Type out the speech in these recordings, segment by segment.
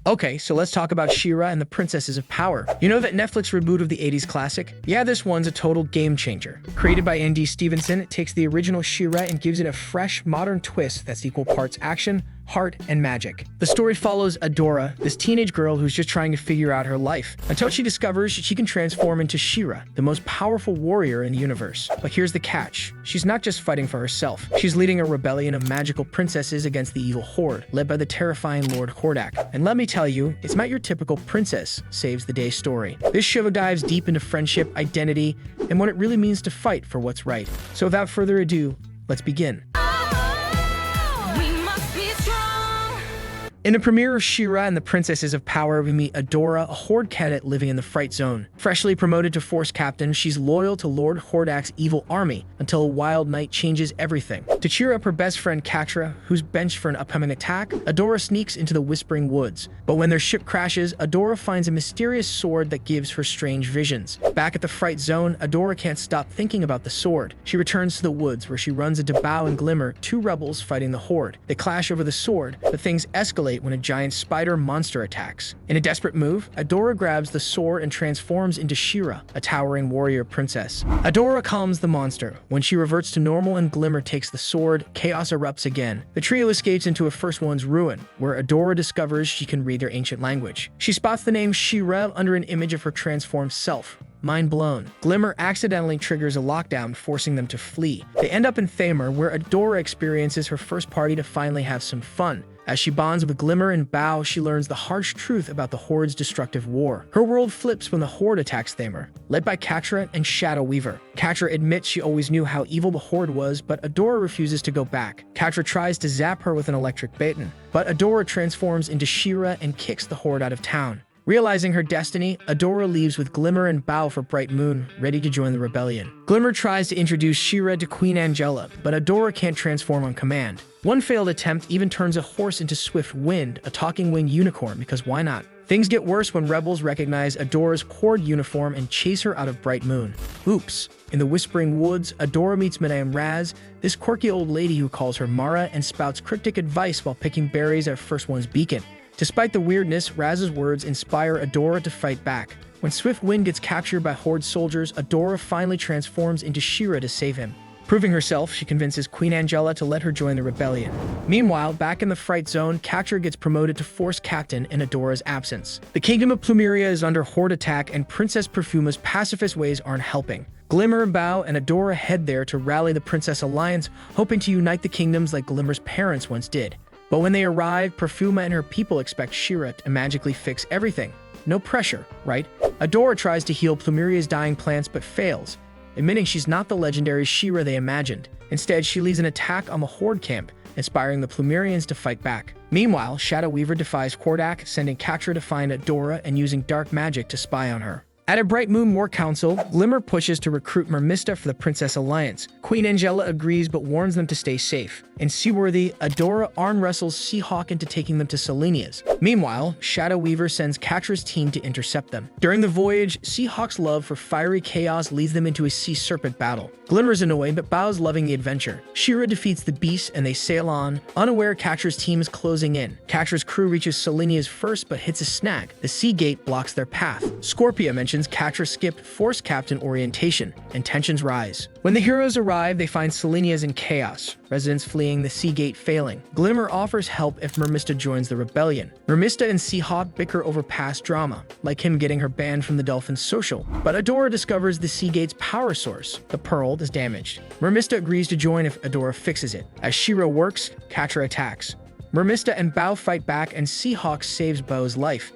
Okay, so let's talk about She-Ra and the Princesses of Power. You know that Netflix reboot of the 80s classic? Yeah, this one's a total game changer. Created by ND Stevenson, it takes the original She-Ra and gives it a fresh, modern twist that's equal parts action, heart, and magic. The story follows Adora, this teenage girl who's just trying to figure out her life, until she discovers she can transform into She-Ra, the most powerful warrior in the universe. But here's the catch. She's not just fighting for herself. She's leading a rebellion of magical princesses against the evil Horde, led by the terrifying Lord Hordak. And let me tell you, it's not your typical princess saves the day story. This show dives deep into friendship, identity, and what it really means to fight for what's right. So without further ado, let's begin. In the premiere of She-Ra and the Princesses of Power, we meet Adora, a Horde cadet living in the Fright Zone. Freshly promoted to Force Captain, she's loyal to Lord Hordak's evil army until a wild night changes everything. To cheer up her best friend Catra, who's benched for an upcoming attack, Adora sneaks into the Whispering Woods. But when their ship crashes, Adora finds a mysterious sword that gives her strange visions. Back at the Fright Zone, Adora can't stop thinking about the sword. She returns to the woods, where she runs into Bao and Glimmer, two rebels fighting the Horde. They clash over the sword, but things escalate when a giant spider monster attacks. In a desperate move, Adora grabs the sword and transforms into She-Ra, a towering warrior princess. Adora calms the monster. When she reverts to normal and Glimmer takes the sword, chaos erupts again. The trio escapes into a First One's ruin, where Adora discovers she can read their ancient language. She spots the name She-Ra under an image of her transformed self. Mind blown. Glimmer accidentally triggers a lockdown, forcing them to flee. They end up in Thamur, where Adora experiences her first party to finally have some fun. As she bonds with Glimmer and Bao, she learns the harsh truth about the Horde's destructive war. Her world flips when the Horde attacks Thamur, led by Catra and Shadow Weaver. Catra admits she always knew how evil the Horde was, but Adora refuses to go back. Catra tries to zap her with an electric baton, but Adora transforms into She-Ra and kicks the Horde out of town. Realizing her destiny, Adora leaves with Glimmer and Bao for Bright Moon, ready to join the rebellion. Glimmer tries to introduce She-Ra to Queen Angela, but Adora can't transform on command. One failed attempt even turns a horse into Swift Wind, a talking winged unicorn, because why not? Things get worse when rebels recognize Adora's Horde uniform and chase her out of Bright Moon. Oops. In the Whispering Woods, Adora meets Madame Raz, this quirky old lady who calls her Mara and spouts cryptic advice while picking berries at First One's beacon. Despite the weirdness, Raz's words inspire Adora to fight back. When Swift Wind gets captured by Horde soldiers, Adora finally transforms into She-Ra to save him. Proving herself, she convinces Queen Angela to let her join the rebellion. Meanwhile, back in the Fright Zone, Catra gets promoted to Force Captain in Adora's absence. The Kingdom of Plumeria is under Horde attack, and Princess Perfuma's pacifist ways aren't helping. Glimmer, Bao, and Adora head there to rally the Princess Alliance, hoping to unite the kingdoms like Glimmer's parents once did. But when they arrive, Perfuma and her people expect She-Ra to magically fix everything. No pressure, right? Adora tries to heal Plumeria's dying plants but fails, admitting she's not the legendary She-Ra they imagined. Instead, she leads an attack on the Horde camp, inspiring the Plumerians to fight back. Meanwhile, Shadow Weaver defies Hordak, sending Catra to find Adora and using dark magic to spy on her. At a Bright Moon War Council, Glimmer pushes to recruit Mermista for the Princess Alliance. Queen Angela agrees but warns them to stay safe. In Seaworthy, Adora arm wrestles Seahawk into taking them to Selenia's. Meanwhile, Shadow Weaver sends Catra's team to intercept them. During the voyage, Seahawk's love for fiery chaos leads them into a sea serpent battle. Glimmer's annoyed, but Bao's loving the adventure. She-Ra defeats the beast and they sail on. Unaware, Catra's team is closing in. Catra's crew reaches Selenia's first but hits a snag. The sea gate blocks their path. Scorpia mentions Catra skipped Force Captain orientation, and tensions rise. When the heroes arrive, they find Selenia's in chaos, residents fleeing, the sea gate failing. Glimmer offers help if Mermista joins the rebellion. Mermista and Seahawk bicker over past drama, like him getting her banned from the Dolphin Social. But Adora discovers the sea gate's power source, the Pearl, is damaged. Mermista agrees to join if Adora fixes it. As She-Ra works, Catra attacks. Mermista and Bao fight back and Seahawk saves Bao's life.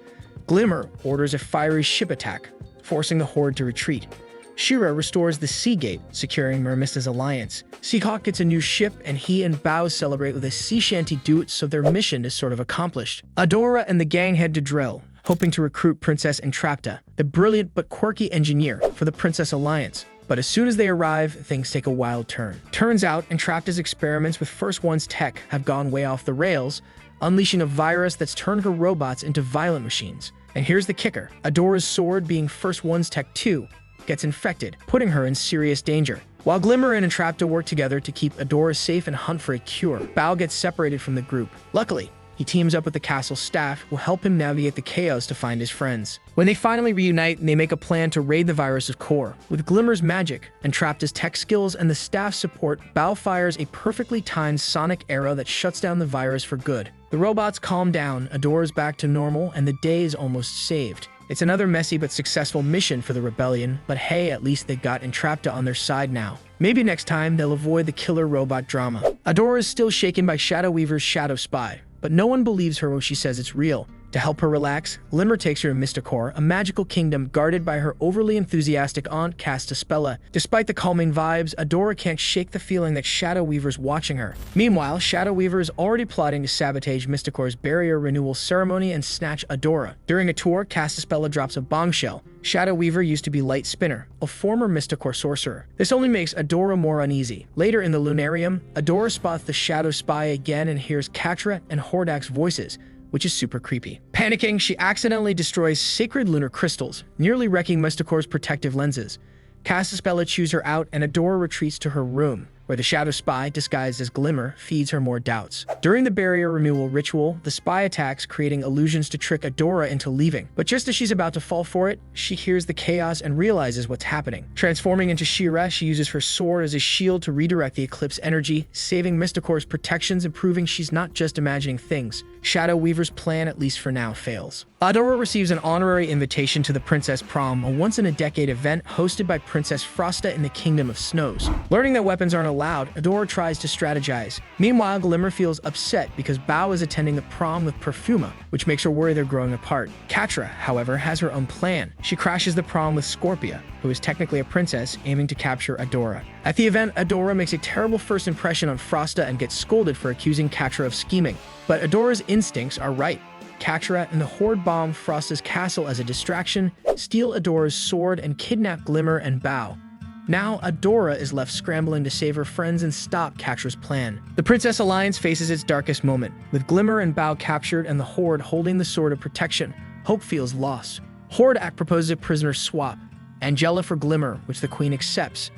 Glimmer orders a fiery ship attack, forcing the Horde to retreat. She-Ra restores the Sea Gate, securing Mermista's alliance. Seahawk gets a new ship, and he and Bao celebrate with a sea shanty duet, so their mission is sort of accomplished. Adora and the gang head to Drell, hoping to recruit Princess Entrapta, the brilliant but quirky engineer, for the Princess Alliance. But as soon as they arrive, things take a wild turn. Turns out, Entrapta's experiments with First One's tech have gone way off the rails, unleashing a virus that's turned her robots into violent machines. And here's the kicker. Adora's sword, being First One's tech too, gets infected, putting her in serious danger. While Glimmer and Entrapta work together to keep Adora safe and hunt for a cure, Bao gets separated from the group. Luckily, He teams up with the castle staff, who will help him navigate the chaos to find his friends. When they finally reunite, they make a plan to raid the virus of Core. With Glimmer's magic, Entrapta's tech skills, and the staff's support, Bao fires a perfectly timed sonic arrow that shuts down the virus for good. The robots calm down, Adora's back to normal, and the day is almost saved. It's another messy but successful mission for the rebellion, but hey, at least they got Entrapta on their side now. Maybe next time they'll avoid the killer robot drama. Adora is still shaken by Shadow Weaver's shadow spy, but no one believes her when she says it's real. To help her relax, Glimmer takes her to Mysticor, a magical kingdom guarded by her overly enthusiastic aunt, Castaspella. Despite the calming vibes, Adora can't shake the feeling that Shadow Weaver's watching her. Meanwhile, Shadow Weaver is already plotting to sabotage Mysticor's barrier renewal ceremony and snatch Adora. During a tour, Castaspella drops a bombshell. Shadow Weaver used to be Light Spinner, a former Mysticor sorcerer. This only makes Adora more uneasy. Later in the Lunarium, Adora spots the Shadow Spy again and hears Catra and Hordak's voices, which is super creepy. Panicking, she accidentally destroys sacred lunar crystals, nearly wrecking Mysticor's protective lenses. Castaspella chews her out, and Adora retreats to her room, where the Shadow Spy, disguised as Glimmer, feeds her more doubts. During the barrier removal ritual, the spy attacks, creating illusions to trick Adora into leaving. But just as she's about to fall for it, she hears the chaos and realizes what's happening. Transforming into She-Ra, she uses her sword as a shield to redirect the eclipse energy, saving Mysticor's protections and proving she's not just imagining things. Shadow Weaver's plan, at least for now, fails. Adora receives an honorary invitation to the Princess Prom, a once-in-a-decade event hosted by Princess Frosta in the Kingdom of Snows. Learning that weapons aren't allowed, Adora tries to strategize. Meanwhile, Glimmer feels upset because Bao is attending the prom with Perfuma, which makes her worry they're growing apart. Catra, however, has her own plan. She crashes the prom with Scorpia, who is technically a princess, aiming to capture Adora. At the event, Adora makes a terrible first impression on Frosta and gets scolded for accusing Catra of scheming. But Adora's instincts are right. Catra and the Horde bomb Frosta's castle as a distraction, steal Adora's sword, and kidnap Glimmer and Bao. Now, Adora is left scrambling to save her friends and stop Catra's plan. The Princess Alliance faces its darkest moment. With Glimmer and Bao captured and the Horde holding the Sword of Protection, hope feels lost. Hordak proposes a prisoner swap, Angela for Glimmer, which the Queen accepts.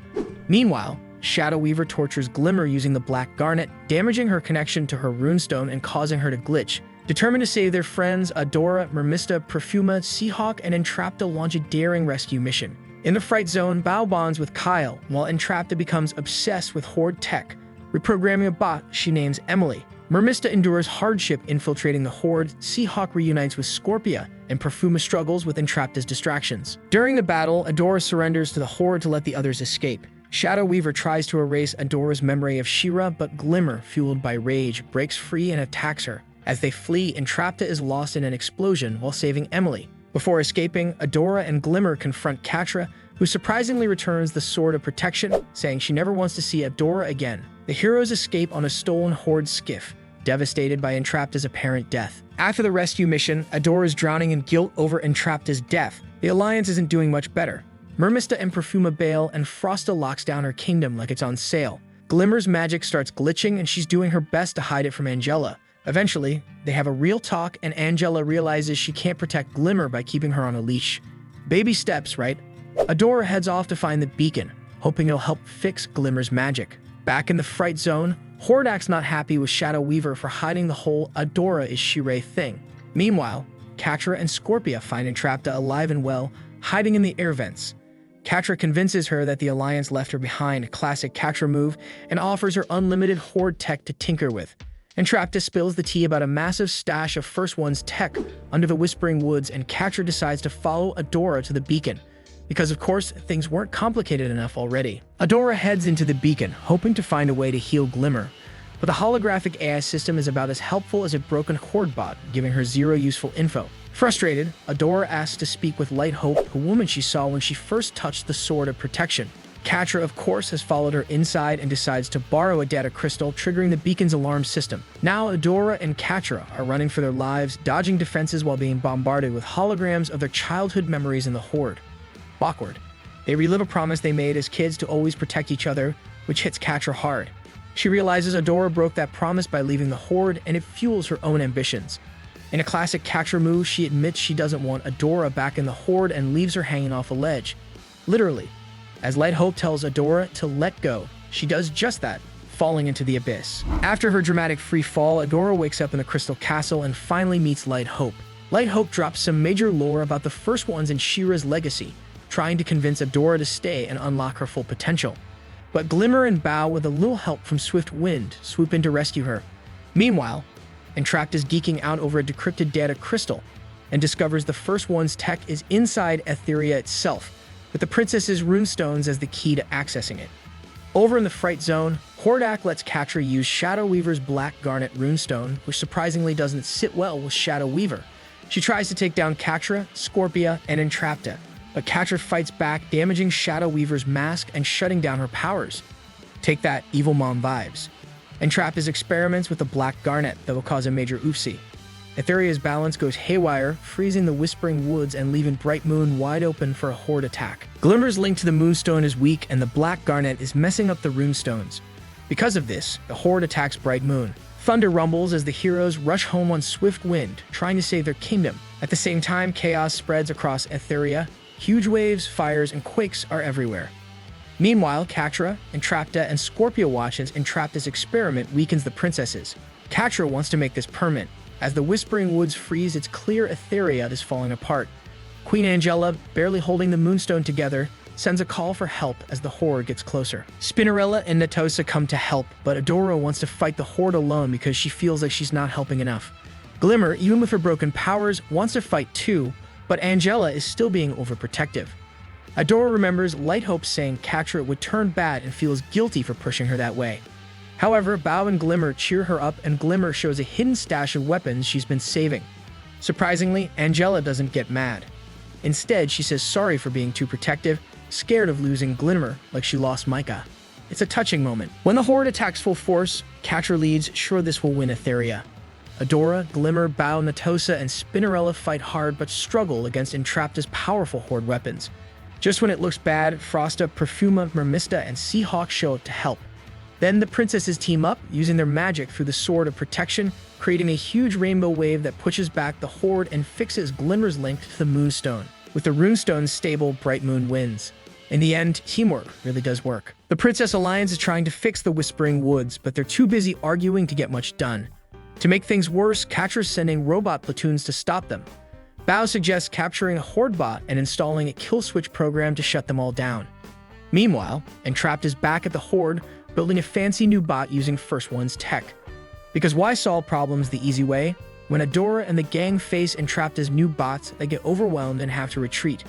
Meanwhile, Shadow Weaver tortures Glimmer using the Black Garnet, damaging her connection to her runestone and causing her to glitch. Determined to save their friends, Adora, Mermista, Perfuma, Seahawk, and Entrapta launch a daring rescue mission. In the Fright Zone, Bao bonds with Kyle, while Entrapta becomes obsessed with Horde tech. Reprogramming a bot she names Emily. Mermista endures hardship infiltrating the Horde, Seahawk reunites with Scorpia, and Perfuma struggles with Entrapta's distractions. During the battle, Adora surrenders to the Horde to let the others escape. Shadow Weaver tries to erase Adora's memory of She-Ra, but Glimmer, fueled by rage, breaks free and attacks her. As they flee, Entrapta is lost in an explosion while saving Emily. Before escaping, Adora and Glimmer confront Catra, who surprisingly returns the Sword of Protection, saying she never wants to see Adora again. The heroes escape on a stolen Horde skiff, devastated by Entrapta's apparent death. After the rescue mission, Adora is drowning in guilt over Entrapta's death. The Alliance isn't doing much better. Mermista and Perfuma bail, and Frosta locks down her kingdom like it's on sale. Glimmer's magic starts glitching, and she's doing her best to hide it from Angela. Eventually, they have a real talk, and Angela realizes she can't protect Glimmer by keeping her on a leash. Baby steps, right? Adora heads off to find the beacon, hoping it'll help fix Glimmer's magic. Back in the Fright Zone, Hordak's not happy with Shadow Weaver for hiding the whole Adora is She-Ra thing. Meanwhile, Catra and Scorpia find Entrapta alive and well, hiding in the air vents. Catra convinces her that the Alliance left her behind, a classic Catra move, and offers her unlimited Horde tech to tinker with. Entrapta spills the tea about a massive stash of First One's tech under the Whispering Woods, and Catra decides to follow Adora to the beacon. Because of course, things weren't complicated enough already. Adora heads into the beacon, hoping to find a way to heal Glimmer. But the holographic AI system is about as helpful as a broken Horde bot, giving her zero useful info. Frustrated, Adora asks to speak with Light Hope, a woman she saw when she first touched the Sword of Protection. Catra, of course, has followed her inside and decides to borrow a data crystal, triggering the beacon's alarm system. Now, Adora and Catra are running for their lives, dodging defenses while being bombarded with holograms of their childhood memories in the Horde. Awkward. They relive a promise they made as kids to always protect each other, which hits Catra hard. She realizes Adora broke that promise by leaving the Horde, and it fuels her own ambitions. In a classic Catra move, she admits she doesn't want Adora back in the Horde and leaves her hanging off a ledge. Literally. As Light Hope tells Adora to let go, she does just that, falling into the abyss. After her dramatic free fall, Adora wakes up in the Crystal Castle and finally meets Light Hope. Light Hope drops some major lore about the First Ones and She-Ra's legacy, trying to convince Adora to stay and unlock her full potential. But Glimmer and Bao, with a little help from Swift Wind, swoop in to rescue her. Meanwhile, Entrapped is geeking out over a decrypted data crystal and discovers the First One's tech is inside Etheria itself, with the princess's runestones as the key to accessing it. Over in the Fright Zone, Hordak lets Catra use Shadow Weaver's Black Garnet runestone, which surprisingly doesn't sit well with Shadow Weaver. She tries to take down Catra, Scorpia, and Entrapta, but Catra fights back, damaging Shadow Weaver's mask and shutting down her powers. Take that, Evil Mom vibes. Entrapta's experiments with the Black Garnet that will cause a major oopsie. Etheria's balance goes haywire, freezing the Whispering Woods and leaving Bright Moon wide open for a Horde attack. Glimmer's link to the Moonstone is weak, and the Black Garnet is messing up the runestones. Because of this, the Horde attacks Bright Moon. Thunder rumbles as the heroes rush home on Swift Wind, trying to save their kingdom. At the same time, chaos spreads across Etheria. Huge waves, fires, and quakes are everywhere. Meanwhile, Catra, Entrapta, and Scorpia watches Entrapta's experiment weakens the princesses. Catra wants to make this permanent. As the Whispering Woods freeze, its clear Etheria is falling apart. Queen Angela, barely holding the Moonstone together, sends a call for help as the Horde gets closer. Spinnerella and Natosa come to help, but Adora wants to fight the Horde alone because she feels like she's not helping enough. Glimmer, even with her broken powers, wants to fight too, but Angela is still being overprotective. Adora remembers Light Hope saying Catra would turn bad and feels guilty for pushing her that way. However, Bao and Glimmer cheer her up, and Glimmer shows a hidden stash of weapons she's been saving. Surprisingly, Angela doesn't get mad. Instead, she says sorry for being too protective, scared of losing Glimmer like she lost Micah. It's a touching moment. When the Horde attacks full force, Catra leads, sure this will win Etheria. Adora, Glimmer, Bao, Natosa, and Spinnerella fight hard but struggle against Entrapta's powerful Horde weapons. Just when it looks bad, Frosta, Perfuma, Mermista, and Seahawk show up to help. Then the princesses team up, using their magic through the Sword of Protection, creating a huge rainbow wave that pushes back the Horde and fixes Glimmer's link to the Moonstone. With the runestones stable, Bright Moon wins. In the end, teamwork really does work. The Princess Alliance is trying to fix the Whispering Woods, but they're too busy arguing to get much done. To make things worse, Catra's sending robot platoons to stop them. Bao suggests capturing a Horde bot and installing a kill switch program to shut them all down. Meanwhile, Entrapped is back at the Horde, building a fancy new bot using First One's tech. Because why solve problems the easy way? When Adora and the gang face Entrapped's new bots, they get overwhelmed and have to retreat.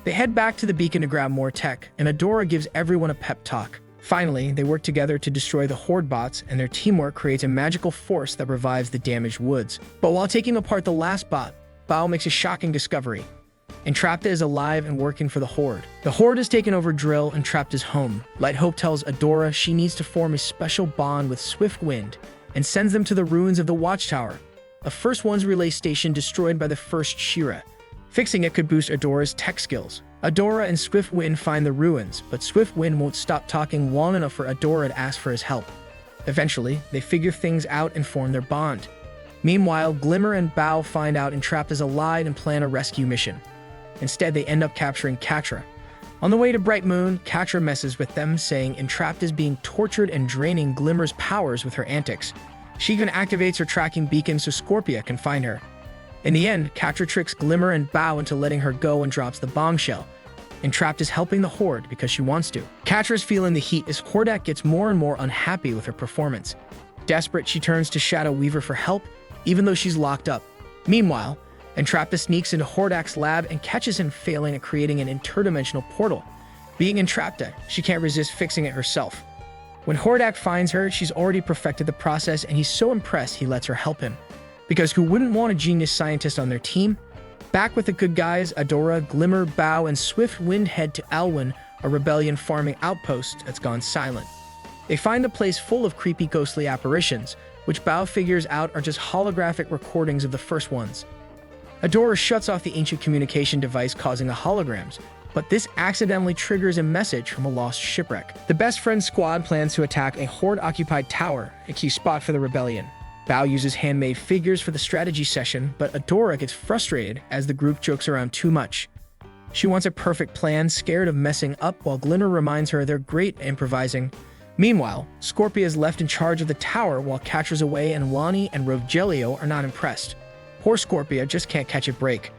They head back to the beacon to grab more tech, and Adora gives everyone a pep talk. Finally, they work together to destroy the Horde bots, and their teamwork creates a magical force that revives the damaged woods. But while taking apart the last bot, Bao makes a shocking discovery. Entrapta is alive and working for the Horde. The Horde has taken over Drill and Entrapta's home. Light Hope tells Adora she needs to form a special bond with Swift Wind and sends them to the ruins of the Watchtower, a First One's relay station destroyed by the first She-Ra. Fixing it could boost Adora's tech skills. Adora and Swift Wind find the ruins, but Swift Wind won't stop talking long enough for Adora to ask for his help. Eventually, they figure things out and form their bond. Meanwhile, Glimmer and Bao find out Entrapta is alive and plan a rescue mission. Instead, they end up capturing Catra. On the way to Bright Moon, Catra messes with them, saying Entrapta is being tortured and draining Glimmer's powers with her antics. She even activates her tracking beacon so Scorpia can find her. In the end, Catra tricks Glimmer and Bao into letting her go and drops the bombshell. Entrapta is helping the Horde because she wants to. Catra's feeling the heat as Hordak gets more and more unhappy with her performance. Desperate, she turns to Shadow Weaver for help, even though she's locked up. Meanwhile, Entrapta sneaks into Hordak's lab and catches him failing at creating an interdimensional portal. Being Entrapta, she can't resist fixing it herself. When Hordak finds her, she's already perfected the process, and he's so impressed he lets her help him. Because who wouldn't want a genius scientist on their team? Back with the good guys, Adora, Glimmer, Bao, and Swift Wind head to Alwyn, a rebellion farming outpost that's gone silent. They find the place full of creepy ghostly apparitions, which Bao figures out are just holographic recordings of the First Ones. Adora shuts off the ancient communication device, causing the holograms, but this accidentally triggers a message from a lost shipwreck. The Best Friends squad plans to attack a Horde-occupied tower, a key spot for the rebellion. Bao uses handmade figures for the strategy session, but Adora gets frustrated as the group jokes around too much. She wants a perfect plan, scared of messing up, while Glimmer reminds her they're great at improvising. Meanwhile, Scorpia is left in charge of the tower while Catra's away and Lonnie and Rogelio are not impressed. Poor Scorpia just can't catch a break.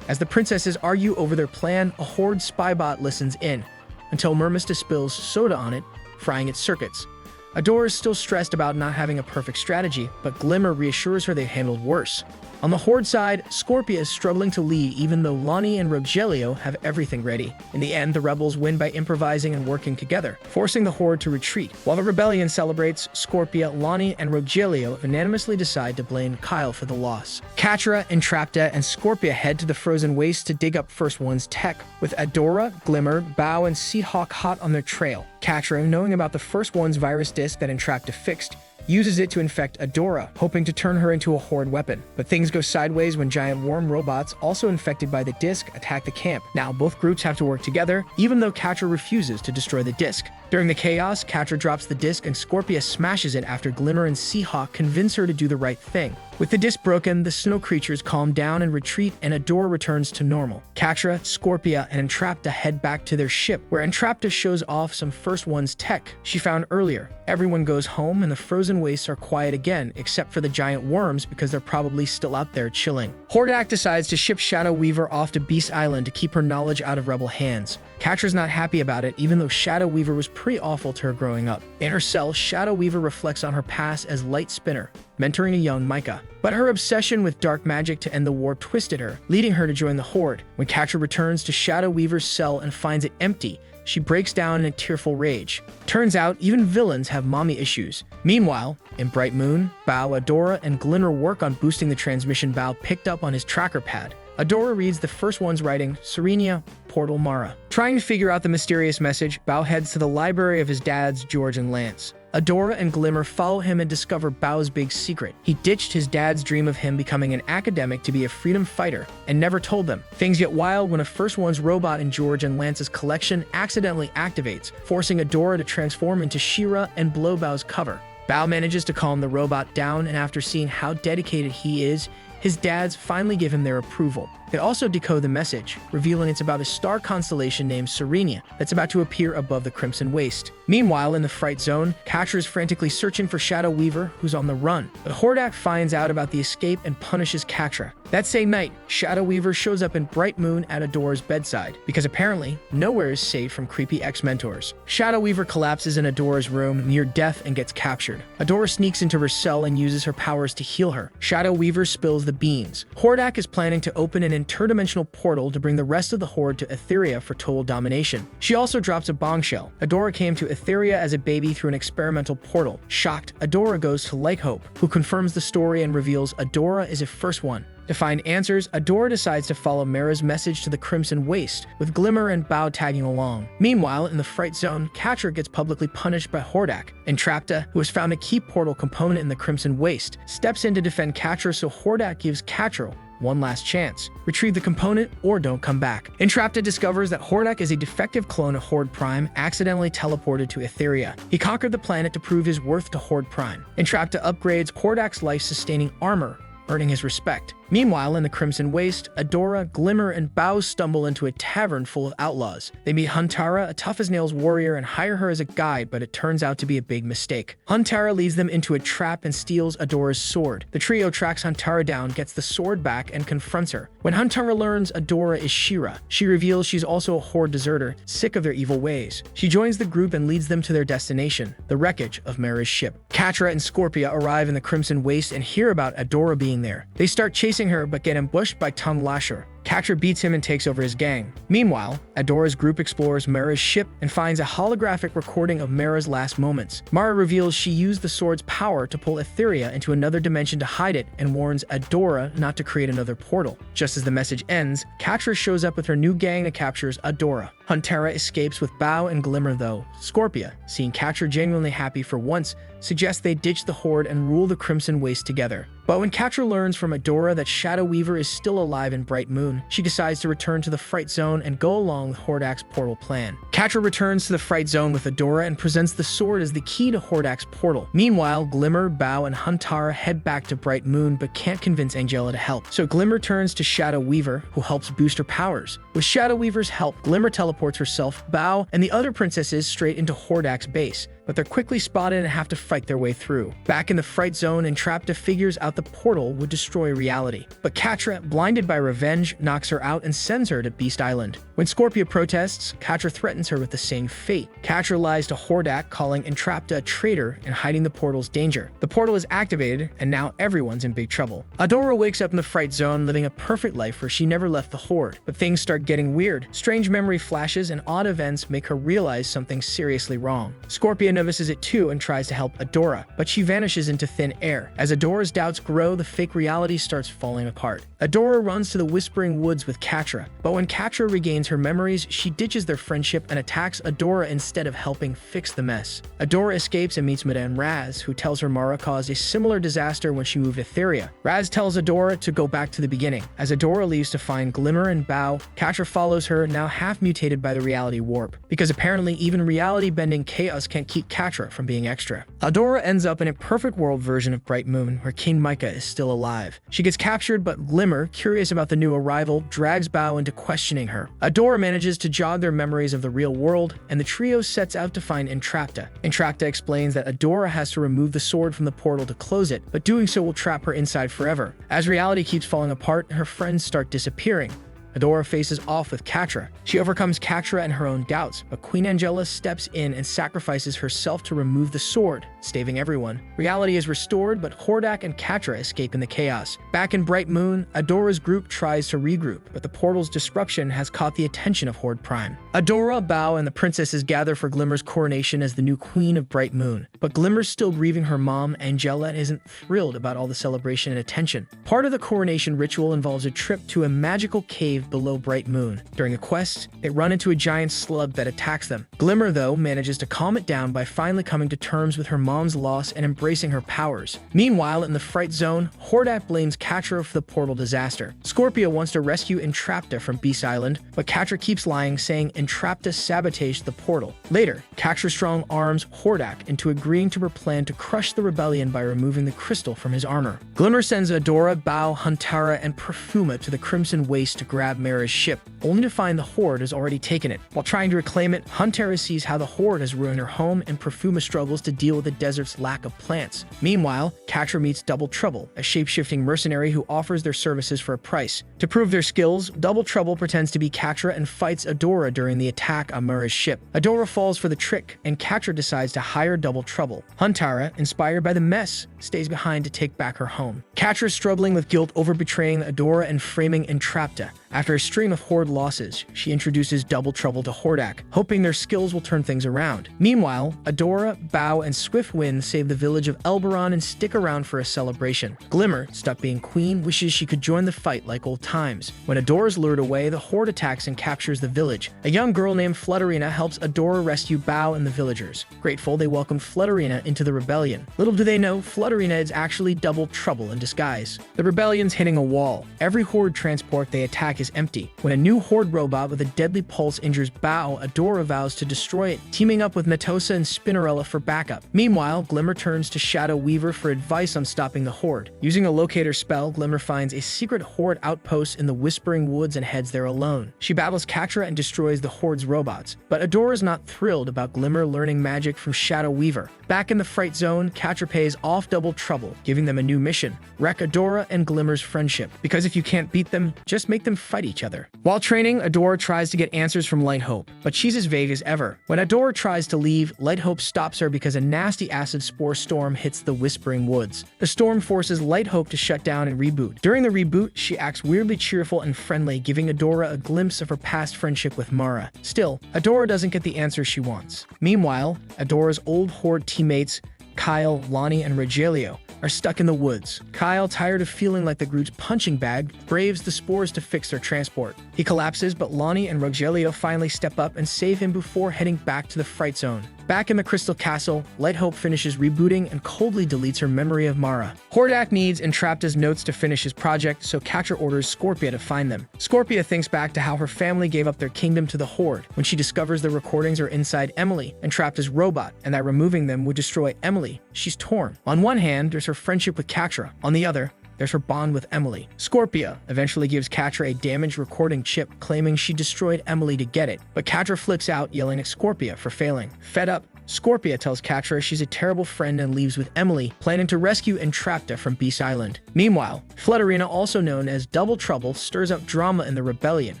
As the princesses argue over their plan, a Horde spybot listens in, until Mermista spills soda on it, frying its circuits. Adora is still stressed about not having a perfect strategy, but Glimmer reassures her they handled worse. On the Horde side, Scorpia is struggling to lead even though Lonnie and Rogelio have everything ready. In the end, the rebels win by improvising and working together, forcing the Horde to retreat. While the rebellion celebrates, Scorpia, Lonnie, and Rogelio unanimously decide to blame Kyle for the loss. Catra, Entrapta, and Scorpia head to the frozen waste to dig up First One's tech, with Adora, Glimmer, Bao, and Seedhawk hot on their trail. Catra, knowing about the First One's virus disk that Entrapta fixed, uses it to infect Adora, hoping to turn her into a Horde weapon. But things go sideways when giant worm robots, also infected by the disc, attack the camp. Now both groups have to work together, even though Catra refuses to destroy the disc. During the chaos, Catra drops the disc and Scorpia smashes it after Glimmer and Seahawk convince her to do the right thing. With the disc broken, the snow creatures calm down and retreat, and Adora returns to normal. Catra, Scorpia, and Entrapta head back to their ship, where Entrapta shows off some First One's tech she found earlier. Everyone goes home, and the frozen wastes are quiet again, except for the giant worms because they're probably still out there chilling. Hordak decides to ship Shadow Weaver off to Beast Island to keep her knowledge out of rebel hands. Catra's not happy about it, even though Shadow Weaver was pretty awful to her growing up. In her cell, Shadow Weaver reflects on her past as Light Spinner, mentoring a young Micah. But her obsession with dark magic to end the war twisted her, leading her to join the Horde. When Catra returns to Shadow Weaver's cell and finds it empty, she breaks down in a tearful rage. Turns out, even villains have mommy issues. Meanwhile, in Bright Moon, Bao, Adora, and Glimmer work on boosting the transmission Bao picked up on his tracker pad. Adora reads the First One's writing, Serenia, Portal Mara. Trying to figure out the mysterious message, Bao heads to the library of his dads, George and Lance. Adora and Glimmer follow him and discover Bao's big secret. He ditched his dad's dream of him becoming an academic to be a freedom fighter and never told them. Things get wild when a First One's robot in George and Lance's collection accidentally activates, forcing Adora to transform into She-Ra and blow Bao's cover. Bao manages to calm the robot down, and after seeing how dedicated he is, his dads finally give him their approval. They also decode the message, revealing it's about a star constellation named Serenia that's about to appear above the Crimson Waste. Meanwhile, in the Fright Zone, Catra is frantically searching for Shadow Weaver, who's on the run. But Hordak finds out about the escape and punishes Catra. That same night, Shadow Weaver shows up in Bright Moon at Adora's bedside, because apparently, nowhere is safe from creepy ex-mentors. Shadow Weaver collapses in Adora's room near death and gets captured. Adora sneaks into her cell and uses her powers to heal her. Shadow Weaver spills the beans. Hordak is planning to open an interdimensional portal to bring the rest of the Horde to Etheria for total domination. She also drops a bombshell. Adora came to Etheria as a baby through an experimental portal. Shocked, Adora goes to Lykehope, who confirms the story and reveals Adora is a First One. To find answers, Adora decides to follow Mara's message to the Crimson Waste, with Glimmer and Bao tagging along. Meanwhile, in the Fright Zone, Catra gets publicly punished by Hordak. Entrapta, who has found a key portal component in the Crimson Waste, steps in to defend Catra, so Hordak gives Catra one last chance. Retrieve the component or don't come back. Entrapta discovers that Hordak is a defective clone of Horde Prime, accidentally teleported to Etheria. He conquered the planet to prove his worth to Horde Prime. Entrapta upgrades Hordak's life-sustaining armor, earning his respect. Meanwhile, in the Crimson Waste, Adora, Glimmer, and Bao stumble into a tavern full of outlaws. They meet Huntara, a tough-as-nails warrior, and hire her as a guide, but it turns out to be a big mistake. Huntara leads them into a trap and steals Adora's sword. The trio tracks Huntara down, gets the sword back, and confronts her. When Huntara learns Adora is She-Ra, she reveals she's also a Horde deserter, sick of their evil ways. She joins the group and leads them to their destination, the wreckage of Mara's ship. Catra and Scorpia arrive in the Crimson Waste and hear about Adora being there. They start chasing her but get ambushed by Tongue Lasher. Catra beats him and takes over his gang. Meanwhile, Adora's group explores Mara's ship and finds a holographic recording of Mara's last moments. Mara reveals she used the sword's power to pull Etheria into another dimension to hide it and warns Adora not to create another portal. Just as the message ends, Catra shows up with her new gang that captures Adora. Huntara escapes with Bao and Glimmer though. Scorpia, seeing Catra genuinely happy for once, suggests they ditch the Horde and rule the Crimson Waste together. But when Catra learns from Adora that Shadow Weaver is still alive in Bright Moon, she decides to return to the Fright Zone and go along with Hordak's portal plan. Catra returns to the Fright Zone with Adora and presents the sword as the key to Hordak's portal. Meanwhile, Glimmer, Bao, and Huntara head back to Bright Moon but can't convince Angela to help. So Glimmer turns to Shadow Weaver, who helps boost her powers. With Shadow Weaver's help, Glimmer teleports herself, Bao, and the other princesses straight into Hordak's base. but they're quickly spotted and have to fight their way through. Back in the Fright Zone, Entrapta figures out the portal would destroy reality. But Catra, blinded by revenge, knocks her out and sends her to Beast Island. When Scorpia protests, Catra threatens her with the same fate. Catra lies to Hordak, calling Entrapta a traitor and hiding the portal's danger. The portal is activated, and now everyone's in big trouble. Adora wakes up in the Fright Zone, living a perfect life where she never left the Horde. But things start getting weird. Strange memory flashes and odd events make her realize something seriously wrong. Scorpia notices it too and tries to help Adora, but she vanishes into thin air. As Adora's doubts grow, the fake reality starts falling apart. Adora runs to the Whispering Woods with Catra, but when Catra regains her memories, she ditches their friendship and attacks Adora instead of helping fix the mess. Adora escapes and meets Madame Raz, who tells her Mara caused a similar disaster when she moved to Theria. Raz tells Adora to go back to the beginning. As Adora leaves to find Glimmer and Bao, Catra follows her, now half mutated by the reality warp, because apparently even reality-bending chaos can't keep Catra from being extra. Adora ends up in a perfect world version of Bright Moon, where King Micah is still alive. She gets captured, but Glimmer, curious about the new arrival, drags Bao into questioning her. Adora manages to jog their memories of the real world, and the trio sets out to find Entrapta. Entrapta explains that Adora has to remove the sword from the portal to close it, but doing so will trap her inside forever. As reality keeps falling apart, her friends start disappearing. Adora faces off with Catra. She overcomes Catra and her own doubts, but Queen Angela steps in and sacrifices herself to remove the sword, staving everyone. Reality is restored, but Hordak and Catra escape in the chaos. Back in Bright Moon, Adora's group tries to regroup, but the portal's disruption has caught the attention of Horde Prime. Adora, Bao, and the princesses gather for Glimmer's coronation as the new Queen of Bright Moon. But Glimmer's still grieving her mom, Angela, and isn't thrilled about all the celebration and attention. Part of the coronation ritual involves a trip to a magical cave below Bright Moon. During a quest, they run into a giant slug that attacks them. Glimmer, though, manages to calm it down by finally coming to terms with her mom's loss and embracing her powers. Meanwhile, in the Fright Zone, Hordak blames Catra for the portal disaster. Scorpia wants to rescue Entrapta from Beast Island, but Catra keeps lying, saying Entrapta sabotaged the portal. Later, Catra strong arms Hordak into agreeing to her plan to crush the rebellion by removing the crystal from his armor. Glimmer sends Adora, Bao, Huntara, and Perfuma to the Crimson Waste to grab Mara's ship, only to find the Horde has already taken it. While trying to reclaim it, Huntara sees how the Horde has ruined her home, and Perfuma struggles to deal with the desert's lack of plants. Meanwhile, Catra meets Double Trouble, a shape-shifting mercenary who offers their services for a price. To prove their skills, Double Trouble pretends to be Catra and fights Adora during the attack on Mara's ship. Adora falls for the trick, and Catra decides to hire Double Trouble. Huntara, inspired by the mess, stays behind to take back her home. Catra is struggling with guilt over betraying Adora and framing Entrapta. After a string of Horde losses, she introduces Double Trouble to Hordak, hoping their skills will turn things around. Meanwhile, Adora, Bao, and Swiftwind save the village of Elberon and stick around for a celebration. Glimmer, stuck being queen, wishes she could join the fight like old times. When Adora is lured away, the Horde attacks and captures the village. A young girl named Flutterina helps Adora rescue Bao and the villagers. Grateful, they welcomed Flutterina into the rebellion. Little do they know, Flutterina is actually Double Trouble in disguise. The rebellion's hitting a wall. Every Horde transport they attack is empty. When a new Horde robot with a deadly pulse injures Bao, Adora vows to destroy it, teaming up with Matosa and Spinnerella for backup. Meanwhile, Glimmer turns to Shadow Weaver for advice on stopping the Horde. Using a locator spell, Glimmer finds a secret Horde outpost in the Whispering Woods and heads there alone. She battles Catra and destroys the Horde's robots, but Adora is not thrilled about Glimmer learning magic from Shadow Weaver. Back in the Fright Zone, Catra pays off Double Trouble, giving them a new mission: wreck Adora and Glimmer's friendship. Because if you can't beat them, just make them fight each other. While training, Adora tries to get answers from Light Hope, but she's as vague as ever. When Adora tries to leave, Light Hope stops her because a nasty acid spore storm hits the Whispering Woods. The storm forces Light Hope to shut down and reboot. During the reboot, she acts weirdly cheerful and friendly, giving Adora a glimpse of her past friendship with Mara. Still, Adora doesn't get the answer she wants. Meanwhile, Adora's old Horde teammates, Kyle, Lonnie, and Rogelio, are stuck in the woods. Kyle, tired of feeling like the group's punching bag, braves the spores to fix their transport. He collapses, but Lonnie and Rogelio finally step up and save him before heading back to the Fright Zone. Back in the Crystal Castle, Light Hope finishes rebooting and coldly deletes her memory of Mara. Hordak needs Entrapta's notes to finish his project, so Catra orders Scorpia to find them. Scorpia thinks back to how her family gave up their kingdom to the Horde when she discovers the recordings are inside Emily, Entrapta's robot, and that removing them would destroy Emily. She's torn. On one hand, there's her friendship with Catra. On the other, there's her bond with Emily. Scorpia eventually gives Catra a damaged recording chip, claiming she destroyed Emily to get it, but Catra flips out, yelling at Scorpia for failing. Fed up, Scorpia tells Catra she's a terrible friend and leaves with Emily, planning to rescue Entrapta from Beast Island. Meanwhile, Flutterina, also known as Double Trouble, stirs up drama in the rebellion,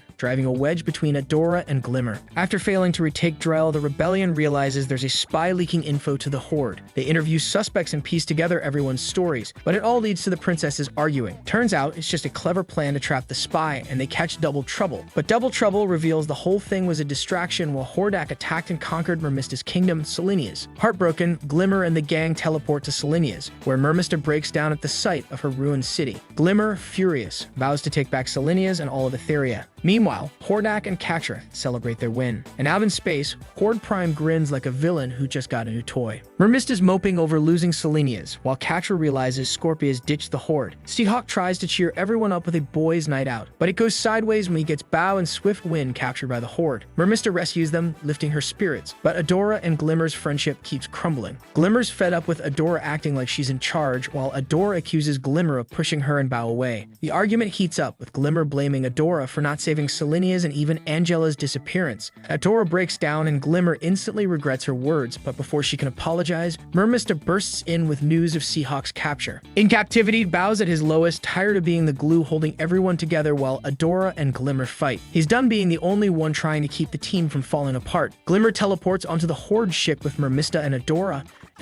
driving a wedge between Adora and Glimmer. After failing to retake Drell, the rebellion realizes there's a spy leaking info to the Horde. They interview suspects and piece together everyone's stories, but it all leads to the princesses arguing. Turns out it's just a clever plan to trap the spy, and they catch Double Trouble. But Double Trouble reveals the whole thing was a distraction while Hordak attacked and conquered Mermista's kingdom, Selenia's. Heartbroken, Glimmer and the gang teleport to Selenia's, where Mermista breaks down at the sight of her ruined city. Glimmer, furious, vows to take back Selenia's and all of Etheria. Meanwhile, Hordak and Catra celebrate their win. And out in space, Horde Prime grins like a villain who just got a new toy. Mermista's moping over losing Selenia's, while Catra realizes Scorpia's ditched the Horde. Seahawk tries to cheer everyone up with a boys' night out, but it goes sideways when he gets Bow and Swift Wind captured by the Horde. Mermista rescues them, lifting her spirits, but Adora and Glimmer's friendship keeps crumbling. Glimmer's fed up with Adora acting like she's in charge, while Adora accuses Glimmer of pushing her and Bow away. The argument heats up, with Glimmer blaming Adora for not saving Selenia's and even Angela's disappearance. Adora breaks down and Glimmer instantly regrets her words, but before she can apologize, Mermista bursts in with news of Seahawk's capture. In captivity, Bow's at his lowest, tired of being the glue holding everyone together while Adora and Glimmer fight. He's done being the only one trying to keep the team from falling apart. Glimmer teleports onto the Horde ship with Mermista and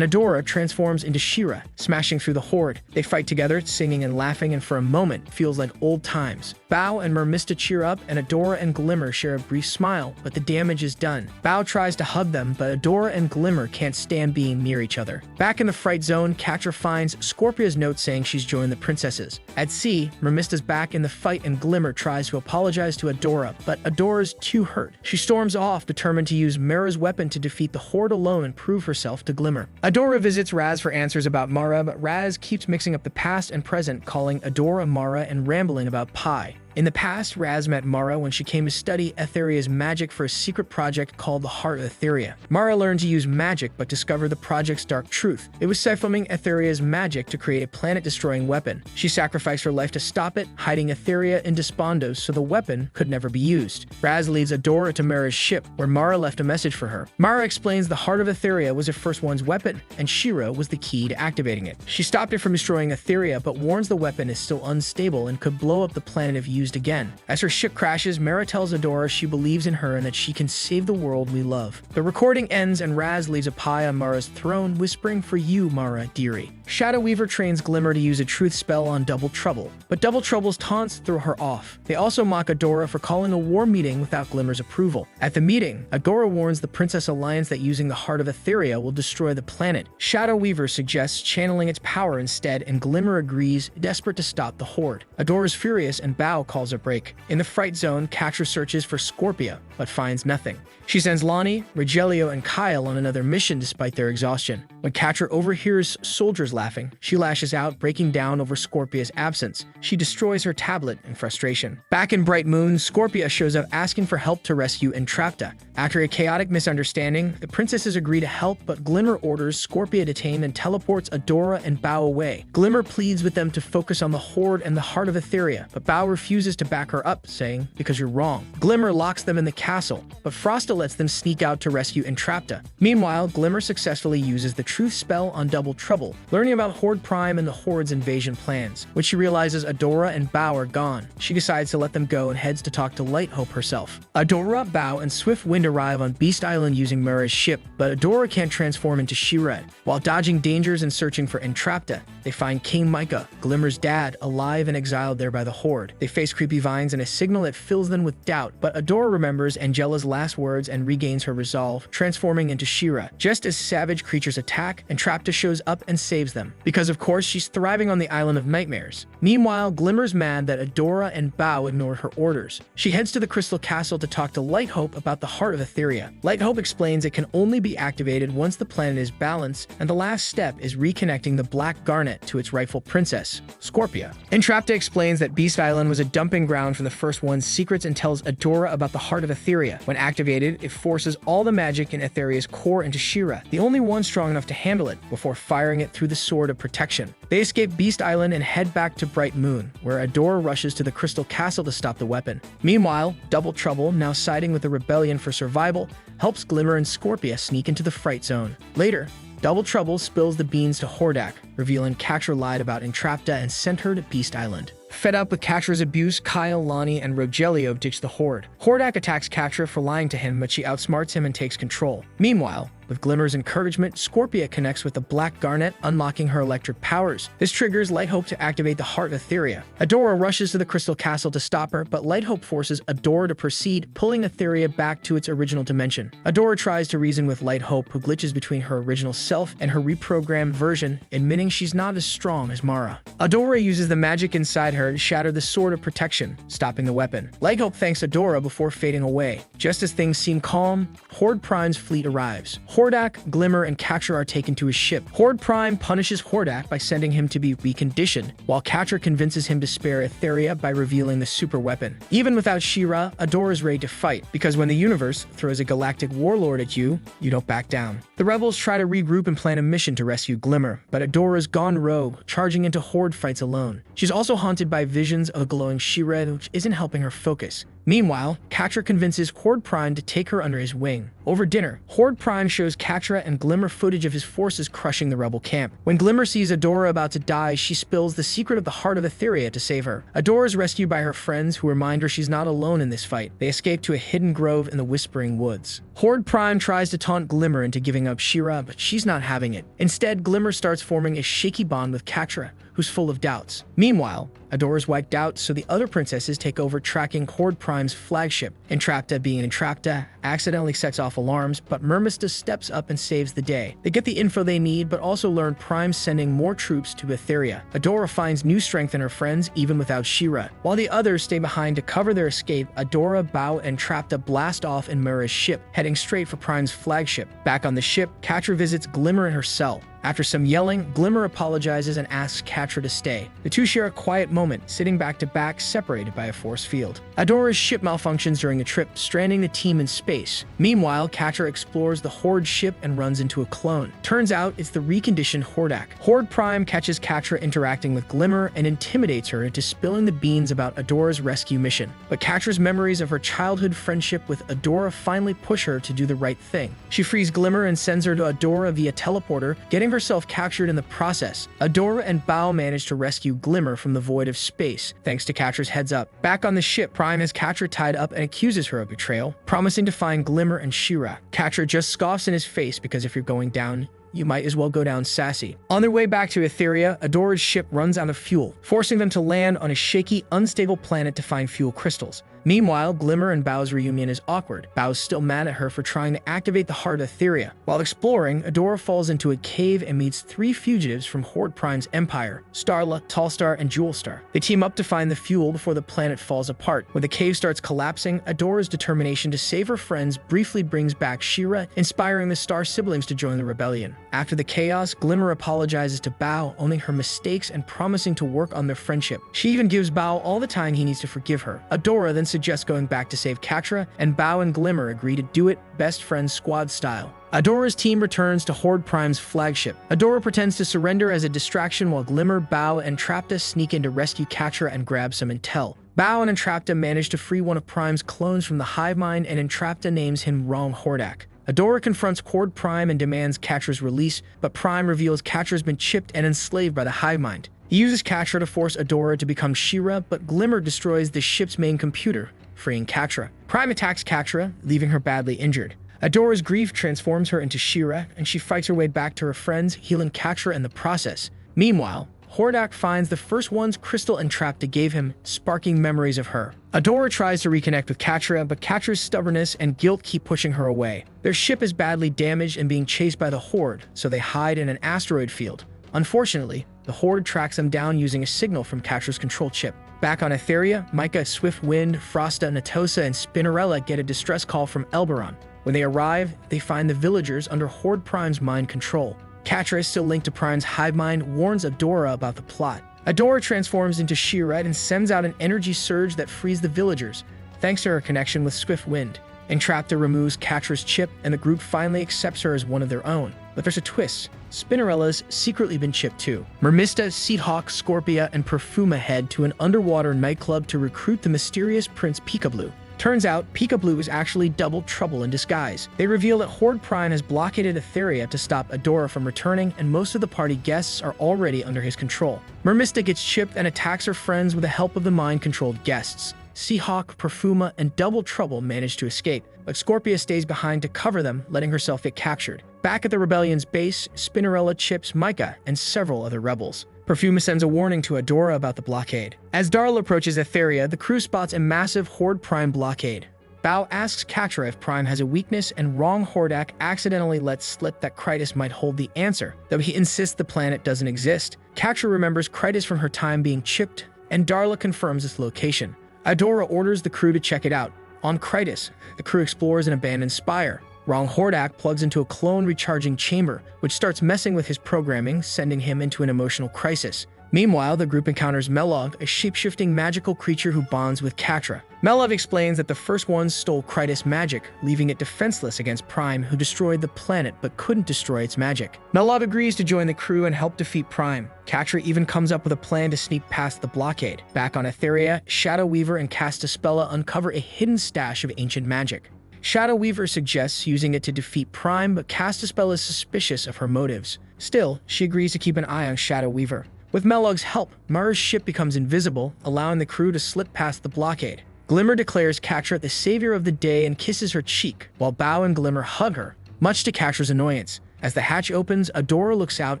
Adora transforms into She-Ra, smashing through the Horde. They fight together, singing and laughing, and for a moment, feels like old times. Bow and Mermista cheer up, and Adora and Glimmer share a brief smile, but the damage is done. Bow tries to hug them, but Adora and Glimmer can't stand being near each other. Back in the Fright Zone, Catra finds Scorpia's note saying she's joined the princesses. At sea, Mermista's back in the fight, and Glimmer tries to apologize to Adora, but Adora's too hurt. She storms off, determined to use Mara's weapon to defeat the Horde alone and prove herself to Glimmer. Adora visits Raz for answers about Mara, but Raz keeps mixing up the past and present, calling Adora Mara and rambling about Pi. In the past, Raz met Mara when she came to study Etheria's magic for a secret project called the Heart of Etheria. Mara learned to use magic but discovered the project's dark truth. It was siphoning Etheria's magic to create a planet-destroying weapon. She sacrificed her life to stop it, hiding Etheria in Despondos so the weapon could never be used. Raz leads Adora to Mara's ship, where Mara left a message for her. Mara explains the Heart of Etheria was her first one's weapon, and She-Ra was the key to activating it. She stopped it from destroying Etheria, but warns the weapon is still unstable and could blow up the planet if used again. As her ship crashes, Mara tells Adora she believes in her and that she can save the world we love. The recording ends and Raz leaves a pie on Mara's throne, whispering, "For you, Mara, dearie." Shadow Weaver trains Glimmer to use a truth spell on Double Trouble, but Double Trouble's taunts throw her off. They also mock Adora for calling a war meeting without Glimmer's approval. At the meeting, Adora warns the Princess Alliance that using the Heart of Etheria will destroy the planet. Shadow Weaver suggests channeling its power instead, and Glimmer agrees, desperate to stop the Horde. Adora's furious and Bow calls a break. In the Fright Zone, Catra searches for Scorpia, but finds nothing. She sends Lonnie, Rogelio, and Kyle on another mission despite their exhaustion. When Catra overhears soldiers laughing, she lashes out, breaking down over Scorpia's absence. She destroys her tablet in frustration. Back in Bright Moon, Scorpia shows up asking for help to rescue Entrapta. After a chaotic misunderstanding, the princesses agree to help, but Glimmer orders Scorpia detained and teleports Adora and Bow away. Glimmer pleads with them to focus on the Horde and the Heart of Etheria, but Bow refuses to back her up, saying, "Because you're wrong." Glimmer locks them in the castle, but Frosta lets them sneak out to rescue Entrapta. Meanwhile, Glimmer successfully uses the truth spell on Double Trouble, learning about Horde Prime and the Horde's invasion plans. When she realizes Adora and Bow are gone, she decides to let them go and heads to talk to Lighthope herself. Adora, Bow, and Swift Wind arrive on Beast Island using Mara's ship, but Adora can't transform into She-Ra. While dodging dangers and searching for Entrapta, they find King Micah, Glimmer's dad, alive and exiled there by the Horde. They face creepy vines and a signal that fills them with doubt, but Adora remembers Angela's last words and regains her resolve, transforming into She-Ra. Just as savage creatures attack, Entrapta shows up and saves them, because of course she's thriving on the Island of Nightmares. Meanwhile, Glimmer's mad that Adora and Bow ignored her orders. She heads to the Crystal Castle to talk to Lighthope about the Heart of Etheria. Lighthope explains it can only be activated once the planet is balanced, and the last step is reconnecting the Black Garnet to its rightful princess, Scorpia. Entrapta explains that Beast Island was a dumping ground for the First One's secrets and tells Adora about the Heart of Etheria. When activated, it forces all the magic in Etheria's core into She-Ra, the only one strong enough to handle it, before firing it through the sword of protection. They escape Beast Island and head back to Bright Moon, where Adora rushes to the Crystal Castle to stop the weapon. Meanwhile, Double Trouble, now siding with the rebellion for survival, helps Glimmer and Scorpia sneak into the Fright Zone. Later, Double Trouble spills the beans to Hordak, revealing Catra lied about Entrapta and sent her to Beast Island. Fed up with Catra's abuse, Kyle, Lonnie, and Rogelio ditch the Horde. Hordak attacks Catra for lying to him, but she outsmarts him and takes control. Meanwhile, with Glimmer's encouragement, Scorpia connects with the Black Garnet, unlocking her electric powers. This triggers Lighthope to activate the Heart of Etheria. Adora rushes to the Crystal Castle to stop her, but Lighthope forces Adora to proceed, pulling Etheria back to its original dimension. Adora tries to reason with Lighthope, who glitches between her original self and her reprogrammed version, admitting she's not as strong as Mara. Adora uses the magic inside her to shatter the Sword of Protection, stopping the weapon. Lighthope thanks Adora before fading away. Just as things seem calm, Horde Prime's fleet arrives. Hordak, Glimmer, and Catra are taken to his ship. Horde Prime punishes Hordak by sending him to be reconditioned, while Catra convinces him to spare Etheria by revealing the super weapon. Even without She-Ra, Adora's ready to fight, because when the universe throws a galactic warlord at you, you don't back down. The rebels try to regroup and plan a mission to rescue Glimmer, but Adora's gone rogue, charging into Horde fights alone. She's also haunted by visions of a glowing She-Ra, which isn't helping her focus. Meanwhile, Catra convinces Horde Prime to take her under his wing. Over dinner, Horde Prime shows Catra and Glimmer footage of his forces crushing the rebel camp. When Glimmer sees Adora about to die, she spills the secret of the Heart of Etheria to save her. Adora is rescued by her friends, who remind her she's not alone in this fight. They escape to a hidden grove in the Whispering Woods. Horde Prime tries to taunt Glimmer into giving up She-Ra, but she's not having it. Instead, Glimmer starts forming a shaky bond with Catra, who's full of doubts. Meanwhile, Adora's wiped out, so the other princesses take over tracking Horde Prime's flagship. Entrapta, being Entrapta, accidentally sets off alarms, but Mermista steps up and saves the day. They get the info they need, but also learn Prime's sending more troops to Etheria. Adora finds new strength in her friends, even without She-Ra. While the others stay behind to cover their escape, Adora, Bao, and Entrapta blast off in Mura's ship, heading straight for Prime's flagship. Back on the ship, Catra visits Glimmer in her cell. After some yelling, Glimmer apologizes and asks Catra to stay. The two share a quiet moment, sitting back to back, separated by a force field. Adora's ship malfunctions during a trip, stranding the team in space. Meanwhile, Catra explores the Horde ship and runs into a clone. Turns out it's the reconditioned Hordak. Horde Prime catches Catra interacting with Glimmer and intimidates her into spilling the beans about Adora's rescue mission. But Catra's memories of her childhood friendship with Adora finally push her to do the right thing. She frees Glimmer and sends her to Adora via teleporter, getting herself captured in the process. Adora and Bao manage to rescue Glimmer from the void of space, thanks to Catra's heads up. Back on the ship, Prime has Catra tied up and accuses her of betrayal, promising to find Glimmer and She-Ra. Catra just scoffs in his face because if you're going down, you might as well go down sassy. On their way back to Etheria, Adora's ship runs out of fuel, forcing them to land on a shaky, unstable planet to find fuel crystals. Meanwhile, Glimmer and Bao's reunion is awkward. Bao's still mad at her for trying to activate the Heart of Etheria. While exploring, Adora falls into a cave and meets three fugitives from Horde Prime's empire, Starla, Tallstar, and Jewelstar. They team up to find the fuel before the planet falls apart. When the cave starts collapsing, Adora's determination to save her friends briefly brings back She-Ra, inspiring the Star siblings to join the rebellion. After the chaos, Glimmer apologizes to Bao, owning her mistakes and promising to work on their friendship. She even gives Bao all the time he needs to forgive her. Adora then suggests going back to save Catra, and Bao and Glimmer agree to do it best friends squad style. Adora's team returns to Horde Prime's flagship. Adora pretends to surrender as a distraction while Glimmer, Bao, and Entrapta sneak in to rescue Catra and grab some intel. Bao and Entrapta manage to free one of Prime's clones from the hive mind, and Entrapta names him Wrong Hordak. Adora confronts Horde Prime and demands Catra's release, but Prime reveals Catra's been chipped and enslaved by the hive mind. He uses Catra to force Adora to become She-Ra, but Glimmer destroys the ship's main computer, freeing Catra. Prime attacks Catra, leaving her badly injured. Adora's grief transforms her into She-Ra, and she fights her way back to her friends, healing Catra in the process. Meanwhile, Hordak finds the first one's crystal Entrapta gave him, sparking memories of her. Adora tries to reconnect with Catra, but Catra's stubbornness and guilt keep pushing her away. Their ship is badly damaged and being chased by the Horde, so they hide in an asteroid field. Unfortunately, the Horde tracks them down using a signal from Catra's control chip. Back on Etheria, Micah, Swiftwind, Frosta, Natosa, and Spinnerella get a distress call from Elberon. When they arrive, they find the villagers under Horde Prime's mind control. Catra is still linked to Prime's hive mind, warns Adora about the plot. Adora transforms into She-Ra and sends out an energy surge that frees the villagers, thanks to her connection with Swiftwind. Entrapta removes Catra's chip, and the group finally accepts her as one of their own. But there's a twist. Spinnerella's secretly been chipped too. Mermista, Seedhawk, Scorpia, and Perfuma head to an underwater nightclub to recruit the mysterious Prince Peekaboo. Turns out, Peekaboo is actually double trouble in disguise. They reveal that Horde Prime has blockaded Etheria to stop Adora from returning, and most of the party guests are already under his control. Mermista gets chipped and attacks her friends with the help of the mind-controlled guests. Seahawk, Perfuma, and Double Trouble manage to escape, but Scorpia stays behind to cover them, letting herself get captured. Back at the rebellion's base, Spinnerella chips Micah and several other rebels. Perfuma sends a warning to Adora about the blockade. As Darla approaches Etheria, the crew spots a massive Horde Prime blockade. Bao asks Catra if Prime has a weakness, and Wrong Hordak accidentally lets slip that Krytus might hold the answer, though he insists the planet doesn't exist. Catra remembers Krytus from her time being chipped, and Darla confirms its location. Adora orders the crew to check it out. On Krytus, the crew explores an abandoned spire. Wrong Hordak plugs into a clone recharging chamber, which starts messing with his programming, sending him into an emotional crisis. Meanwhile, the group encounters Melog, a shape-shifting magical creature who bonds with Catra. Melog explains that the first ones stole Krytus' magic, leaving it defenseless against Prime, who destroyed the planet but couldn't destroy its magic. Melog agrees to join the crew and help defeat Prime. Catra even comes up with a plan to sneak past the blockade. Back on Etheria, Shadow Weaver and Castaspella uncover a hidden stash of ancient magic. Shadow Weaver suggests using it to defeat Prime, but Castaspella is suspicious of her motives. Still, she agrees to keep an eye on Shadow Weaver. With Melog's help, Mara's ship becomes invisible, allowing the crew to slip past the blockade. Glimmer declares Catra the savior of the day and kisses her cheek, while Bao and Glimmer hug her, much to Catra's annoyance. As the hatch opens, Adora looks out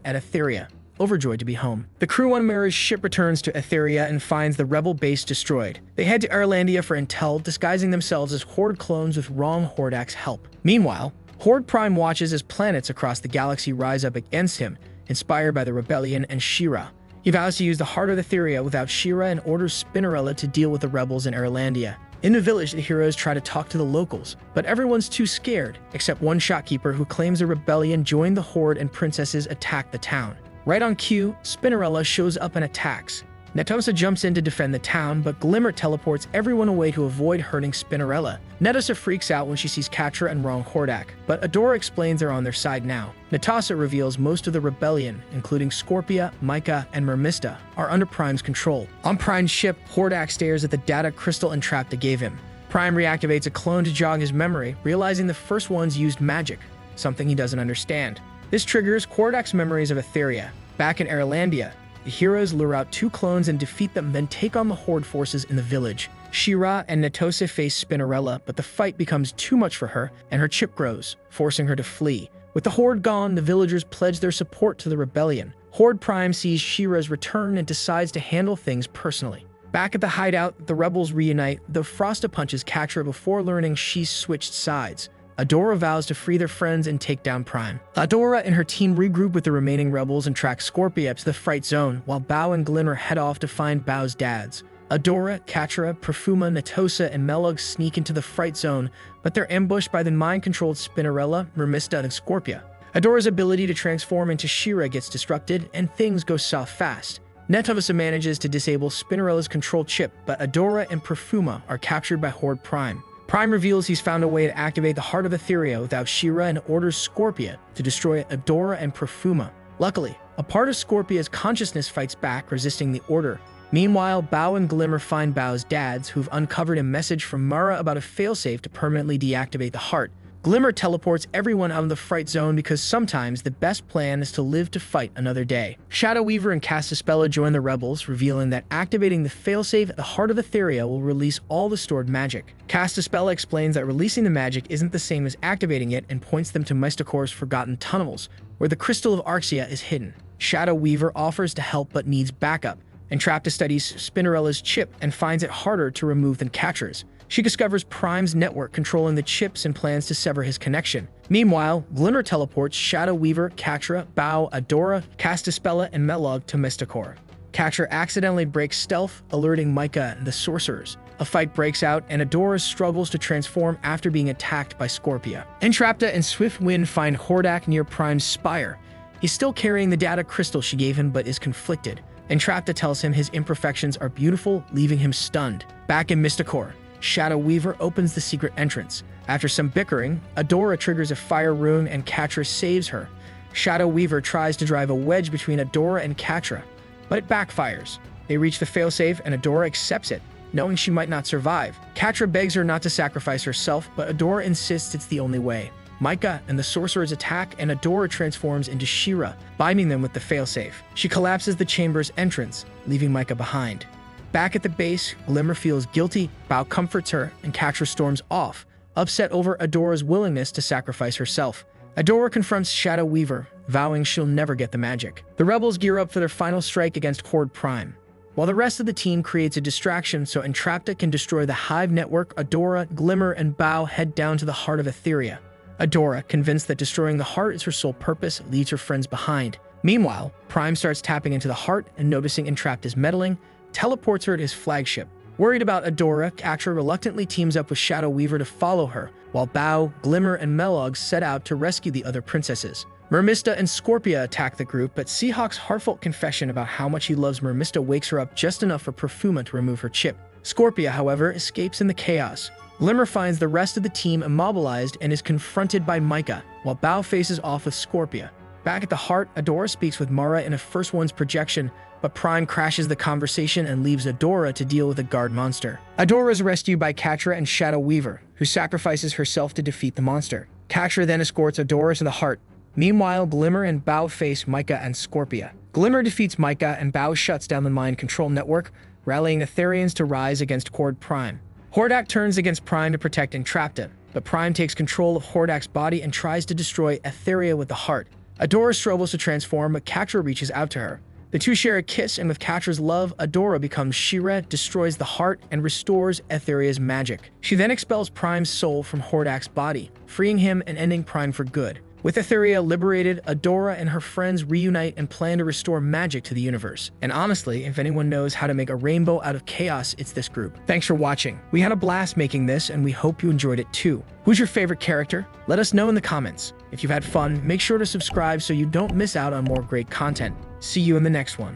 at Etheria, overjoyed to be home. The crew on Mara's ship returns to Etheria and finds the rebel base destroyed. They head to Erlandia for intel, disguising themselves as Horde clones with Wrong Hordak's help. Meanwhile, Horde Prime watches as planets across the galaxy rise up against him, inspired by the rebellion and She-Ra. He vows to use the heart of Etheria without She-Ra and orders Spinnerella to deal with the rebels in Erlandia. In the village, the heroes try to talk to the locals, but everyone's too scared, except one shopkeeper who claims the rebellion joined the Horde and princesses attacked the town. Right on cue, Spinnerella shows up and attacks. Netosa jumps in to defend the town, but Glimmer teleports everyone away to avoid hurting Spinnerella. Netosa freaks out when she sees Catra and Wrong Hordak, but Adora explains they're on their side now. Netosa reveals most of the rebellion, including Scorpia, Micah, and Mermista, are under Prime's control. On Prime's ship, Hordak stares at the data Crystal Entrapta gave him. Prime reactivates a clone to jog his memory, realizing the first ones used magic, something he doesn't understand. This triggers Hordak's memories of Etheria. Back in Erlandia, the heroes lure out two clones and defeat them, then take on the Horde forces in the village. She-Ra and Netosa face Spinnerella, but the fight becomes too much for her, and her chip grows, forcing her to flee. With the Horde gone, the villagers pledge their support to the rebellion. Horde Prime sees She-Ra's return and decides to handle things personally. Back at the hideout, the rebels reunite, though Frosta punches Catra before learning she's switched sides. Adora vows to free their friends and take down Prime. Adora and her team regroup with the remaining rebels and track Scorpia to the Fright Zone, while Bao and Glimmer head off to find Bao's dads. Adora, Catra, Perfuma, Netosa, and Melog sneak into the Fright Zone, but they're ambushed by the mind-controlled Spinnerella, Mermista, and Scorpia. Adora's ability to transform into She-Ra gets disrupted, and things go south fast. Netosa manages to disable Spinnerella's control chip, but Adora and Perfuma are captured by Horde Prime. Prime reveals he's found a way to activate the heart of Etheria without She-Ra and orders Scorpia to destroy Adora and Perfuma. Luckily, a part of Scorpia's consciousness fights back, resisting the order. Meanwhile, Bao and Glimmer find Bao's dads, who've uncovered a message from Mara about a failsafe to permanently deactivate the heart. Glimmer teleports everyone out of the Fright Zone because sometimes the best plan is to live to fight another day. Shadow Weaver and Castaspella join the rebels, revealing that activating the failsafe at the heart of Etheria will release all the stored magic. Castaspella explains that releasing the magic isn't the same as activating it and points them to Mysticor's forgotten tunnels, where the Crystal of Arxia is hidden. Shadow Weaver offers to help but needs backup. Entrapta studies Spinnerella's chip and finds it harder to remove than Catra's. She discovers Prime's network controlling the chips and plans to sever his connection. Meanwhile, Glimmer teleports Shadow Weaver, Catra, Bao, Adora, Castaspella, and Melog to Mysticor. Catra accidentally breaks stealth, alerting Micah and the sorcerers. A fight breaks out, and Adora struggles to transform after being attacked by Scorpia. Entrapta and Swiftwind find Hordak near Prime's spire. He's still carrying the data crystal she gave him, but is conflicted. Entrapta tells him his imperfections are beautiful, leaving him stunned. Back in Mysticor, Shadow Weaver opens the secret entrance. After some bickering, Adora triggers a fire rune and Catra saves her. Shadow Weaver tries to drive a wedge between Adora and Catra, but it backfires. They reach the failsafe and Adora accepts it, knowing she might not survive. Catra begs her not to sacrifice herself, but Adora insists it's the only way. Micah and the sorcerers attack and Adora transforms into She-Ra, binding them with the failsafe. She collapses the chamber's entrance, leaving Micah behind. Back at the base, Glimmer feels guilty, Bao comforts her, and Catra storms off, upset over Adora's willingness to sacrifice herself. Adora confronts Shadow Weaver, vowing she'll never get the magic. The rebels gear up for their final strike against Horde Prime. While the rest of the team creates a distraction so Entrapta can destroy the Hive network, Adora, Glimmer, and Bao head down to the heart of Etheria. Adora, convinced that destroying the heart is her sole purpose, leaves her friends behind. Meanwhile, Prime starts tapping into the heart and noticing Entrapta's meddling, teleports her to his flagship. Worried about Adora, Catra reluctantly teams up with Shadow Weaver to follow her, while Bao, Glimmer, and Melog set out to rescue the other princesses. Mermista and Scorpia attack the group, but Seahawk's heartfelt confession about how much he loves Mermista wakes her up just enough for Perfuma to remove her chip. Scorpia, however, escapes in the chaos. Glimmer finds the rest of the team immobilized and is confronted by Micah, while Bao faces off with Scorpia. Back at the heart, Adora speaks with Mara in a First One's projection, but Prime crashes the conversation and leaves Adora to deal with a guard monster. Adora is rescued by Catra and Shadow Weaver, who sacrifices herself to defeat the monster. Catra then escorts Adora to the heart. Meanwhile, Glimmer and Bao face Micah and Scorpia. Glimmer defeats Micah and Bao shuts down the mind control network, rallying Etherians to rise against Horde Prime. Hordak turns against Prime to protect Entrapta, but Prime takes control of Hordak's body and tries to destroy Etheria with the heart. Adora struggles to transform, but Catra reaches out to her. The two share a kiss, and with Catra's love, Adora becomes She-Ra, destroys the heart, and restores Etheria's magic. She then expels Prime's soul from Hordak's body, freeing him and ending Prime for good. With Etheria liberated, Adora and her friends reunite and plan to restore magic to the universe. And honestly, if anyone knows how to make a rainbow out of chaos, it's this group. Thanks for watching. We had a blast making this, and we hope you enjoyed it too. Who's your favorite character? Let us know in the comments. If you've had fun, make sure to subscribe so you don't miss out on more great content. See you in the next one.